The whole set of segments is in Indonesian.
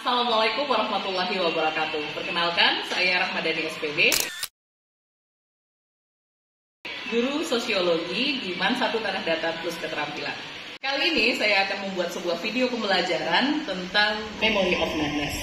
Assalamualaikum warahmatullahi wabarakatuh. Perkenalkan, saya Rahmadani SPB, guru sosiologi di MAN 1 Tanah Datar plus Keterampilan. Kali ini saya akan membuat sebuah video pembelajaran tentang Memory of Madness.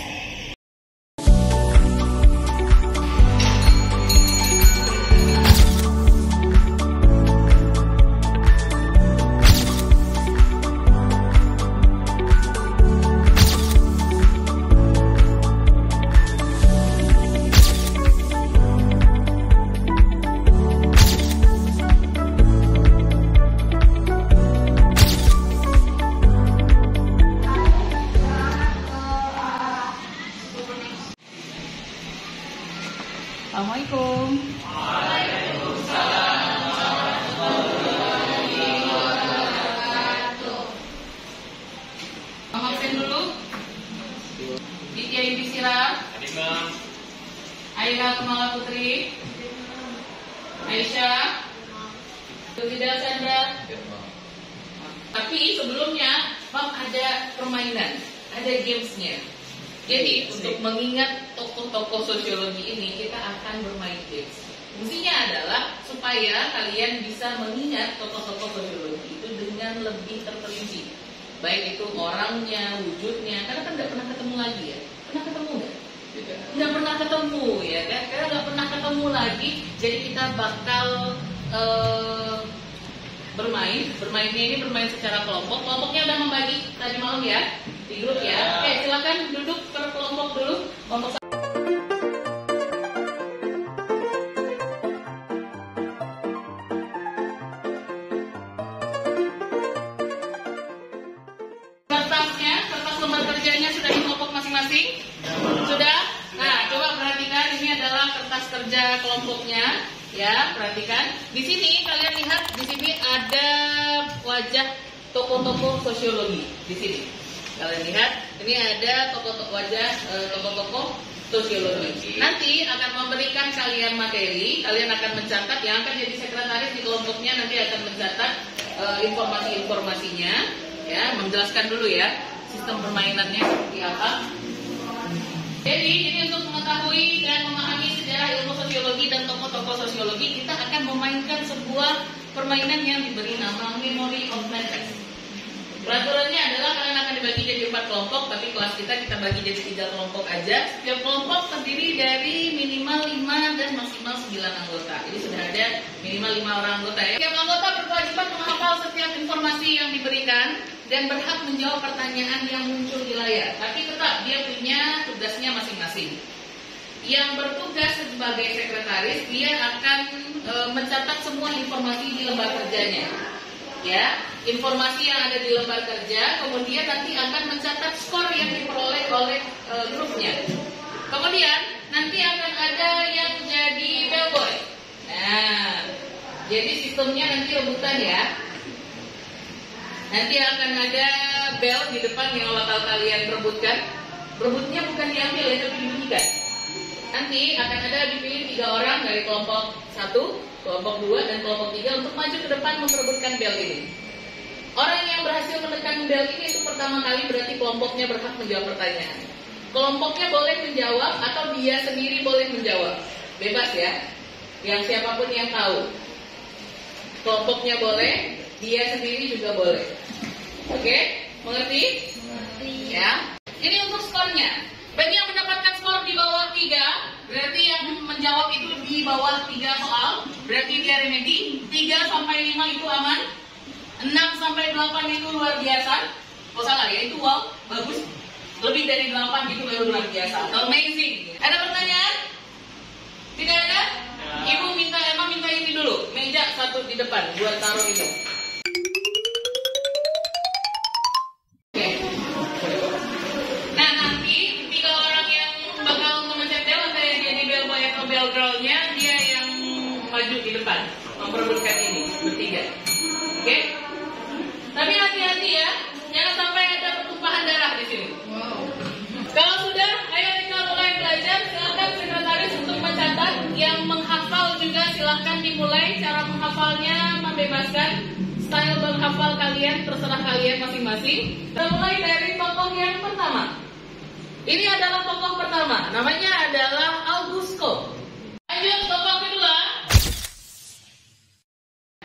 Assalamualaikum. Waalaikumsalam warahmatullahi wabarakatuh. Absen dulu. Ditya Yudhistira, Aira Kumala Putri, Aisyah, Tulidah Sandra. Tapi sebelumnya, Mam ada permainan, ada gamesnya. Jadi untuk mengingat tokoh-tokoh sosiologi ini kita akan bermain games. Fungsinya adalah supaya kalian bisa mengingat tokoh-tokoh sosiologi itu dengan lebih terperinci. Baik itu orangnya, wujudnya, karena kan nggak pernah ketemu lagi ya. Pernah ketemu nggak? Nggak pernah ketemu ya kan? Karena nggak pernah ketemu lagi, jadi kita bakal bermainnya ini bermain secara kelompok. Kelompoknya udah membagi tadi malam ya, di grup ya. Oke, silakan duduk per kelompok dulu. Kelompok kertas lembar kerjanya sudah di kelompok masing-masing? Sudah? Nah, coba perhatikan, ini adalah kertas kerja kelompoknya. Ya, perhatikan. Di sini kalian lihat, di sini ada wajah tokoh-tokoh sosiologi. Di sini kalian lihat, ini ada tokoh-tokoh sosiologi. Nanti akan memberikan kalian materi, kalian akan mencatat. Yang akan jadi sekretaris di kelompoknya nanti akan mencatat informasi-informasinya. Ya, menjelaskan dulu ya sistem permainannya seperti apa. Jadi ini untuk mengetahui dan memahami sejarah ilmu sosiologi dan tokoh-tokoh sosiologi, kita akan memainkan sebuah permainan yang diberi nama Memory of Madness. Peraturannya adalah kalian akan dibagi jadi 4 kelompok, tapi kelas kita bagi jadi 3 kelompok aja. Setiap kelompok terdiri dari minimal 5 dan maksimal 9 anggota. Jadi sudah ada minimal 5 orang anggota ya. Setiap anggota berkewajiban menghafal setiap informasi yang diberikan dan berhak menjawab pertanyaan yang muncul di layar. Tapi tetap dia punya tugasnya masing-masing. Yang bertugas sebagai sekretaris, dia akan mencatat semua informasi di lembar kerjanya. Ya, informasi yang ada di lembar kerja, kemudian nanti akan mencatat skor yang diperoleh oleh grupnya. Kemudian nanti akan ada yang jadi bellboy. Nah, jadi sistemnya nanti rebutan ya. Nanti akan ada bell di depan yang bakal kalian rebutkan. Rebutnya bukan diambil ya, tapi dibunyikan. Nanti akan ada dipilih 3 orang dari kelompok 1, kelompok 2, dan kelompok 3 untuk maju ke depan memperebutkan bel ini. Orang yang berhasil menekan bel ini itu pertama kali berarti kelompoknya berhak menjawab pertanyaan. Kelompoknya boleh menjawab atau dia sendiri boleh menjawab. Bebas ya. Yang siapapun yang tahu. Kelompoknya boleh, dia sendiri juga boleh. Oke? Mengerti? Mengerti. Ya. Ini untuk skornya. Bagi yang mendapatkan skor di bawah 3, berarti yang menjawab itu di bawah 3 soal, berarti dia remedi. 3 sampai 5 itu aman. 6 sampai 8 itu luar biasa. Oh salah ya, itu wow, bagus. Lebih dari 8 itu baru luar biasa. Amazing. Ada pertanyaan? Tidak ada? Ibu minta ini dulu. Meja 1 di depan buat taruh itu. Di depan memperebutkan ini bertiga. Oke? Tapi hati-hati ya, jangan sampai ada pertumpahan darah di sini. Wow. Kalau sudah, ayo kita mulai belajar. Silakan sekretaris untuk mencatat. Yang menghafal juga silahkan dimulai. Cara menghafalnya membebaskan. Style menghafal kalian terserah kalian masing-masing. Kita mulai dari tokoh yang pertama. Ini adalah tokoh pertama, namanya adalah Augusto. Lanjut tokoh kedua.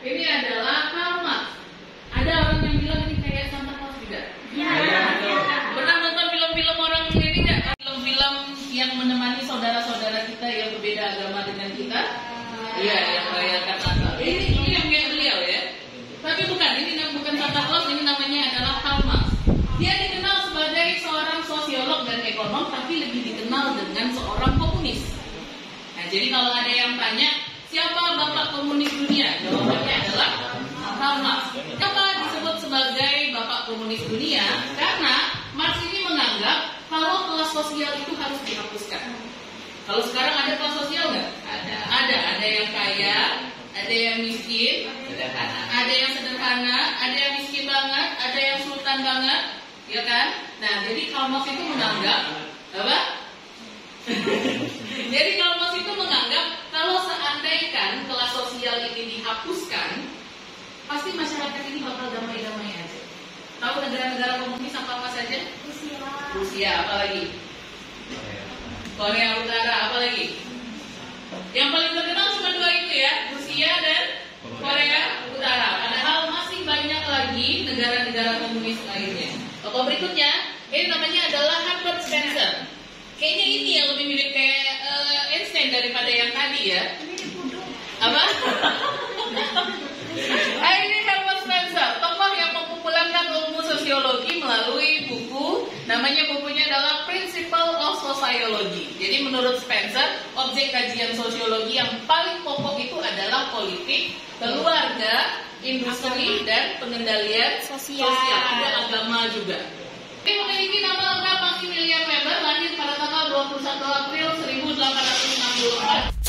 Ini adalah Karl Marx. Ada orang yang bilang ini kayak Santa Claus juga. Ya. Pernah nonton film-film orang ini nggak? Film-film yang menemani saudara-saudara kita yang berbeda agama dengan kita. Iya, yang merayakan Natal. Ini yang kayak beliau ya. Tapi bukan, ini bukan Santa Claus, ini namanya adalah Karl Marx. Dia dikenal sebagai seorang sosiolog dan ekonom, tapi lebih dikenal dengan seorang komunis. Nah, jadi kalau ada yang tanya, siapa bapak komunis dunia? Jawabannya adalah Karl Marx. Kenapa disebut sebagai bapak komunis dunia? Karena Marx ini menganggap kalau kelas sosial itu harus dihapuskan. Kalau sekarang ada kelas sosial nggak? Ada yang kaya, ada yang miskin, ada yang sederhana, ada yang miskin banget, ada yang sultan banget, ya kan? Nah, jadi Karl Marx itu menganggap apa? Jadi Karl Marx itu menganggap kalau seandainya kelas sosial ini dihapuskan, pasti masyarakat ini bakal damai-damai aja. Tahu negara-negara komunis apa saja? Rusia, apalagi? Korea Utara, apalagi? Yang paling terkenal cuma dua itu ya, Rusia dan Korea Utara. Padahal masih banyak lagi negara-negara komunis lainnya. Tokoh berikutnya, ini namanya adalah Herbert Spencer. Kayaknya ini yang lebih mirip kayak Einstein daripada yang tadi ya. Apa? Ini Herbert Spencer, tokoh yang mempopulerkan ilmu sosiologi melalui buku, namanya bukunya adalah Principle of Sociology. Jadi menurut Spencer, objek kajian sosiologi yang paling pokok itu adalah politik, keluarga, industri, dan pengendalian sosial. Ada agama juga. Ini memiliki nama lengkap Maximilian Weber, lahir pada tanggal 21 April 1864.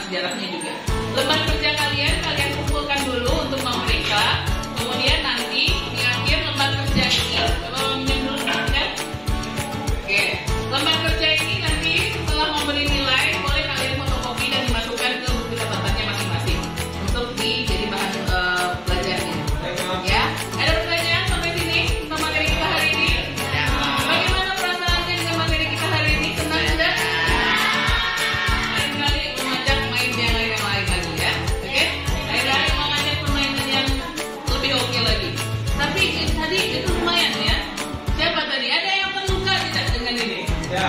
sejarahnya juga. Lembar kerja kalian kumpulkan dulu untuk memeriksa. Kemudian nanti di akhir lembar kerja ini, coba minjem dulu kan? Oke, lembar kerja ini nanti setelah memberi nilai, boleh kalian fotokopi dan dimasukkan ke buku catatannya masing-masing untuk jadi bahan belajarnya. Ya, ada pertanyaan sampai sini untuk materi kita hari ini? Bagaimana perasaannya dengan materi kita hari ini? Senang tidak? Lain kali mengajak main yang lain lagi ya. Oke? Lain kali mengajak permainan yang lebih oke lagi. Tapi tadi itu lumayan ya. Siapa tadi? Ada yang terluka tidak dengan ini? Ya.